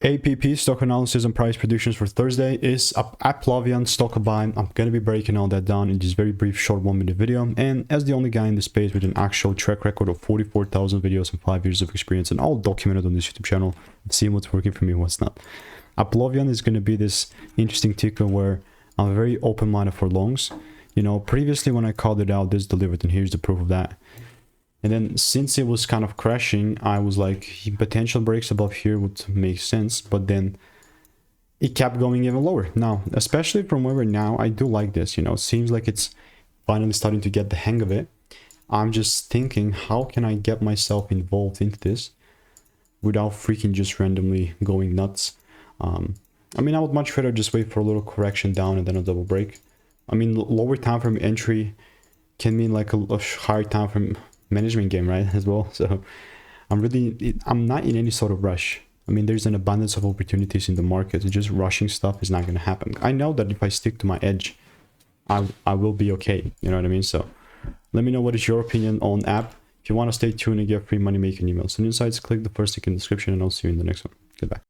APP, stock analysis and price predictions for Thursday, is Applovin stock buy. I'm going to be breaking all that down in this very brief short 1-minute video. And as the only guy in the space with an actual track record of 44,000 videos and 5 years of experience, and all documented on this YouTube channel, seeing what's working for me and what's not. Applovin is going to be this interesting ticker where I'm very open-minded for longs. You know, previously when I called it out, this delivered, and here's the proof of that. And then since it was kind of crashing, I was like, potential breaks above here would make sense. But then it kept going even lower. Now, especially from where we're now, I do like this. You know, it seems like it's finally starting to get the hang of it. I'm just thinking, how can I get myself involved into this without freaking just randomly going nuts? I mean, I would much rather just wait for a little correction down and then a double break. I mean, lower time frame entry can mean like a higher time frame management game, right, as well. So I'm not in any sort of rush. I mean, there's an abundance of opportunities in the market. Just rushing stuff is not going to happen. I know that if I stick to my edge, I will be okay. You know what I mean? So let me know what is your opinion on app. If you want to stay tuned and get free money making emails and insights, click the first link in the description, and I'll see you in the next one. Goodbye.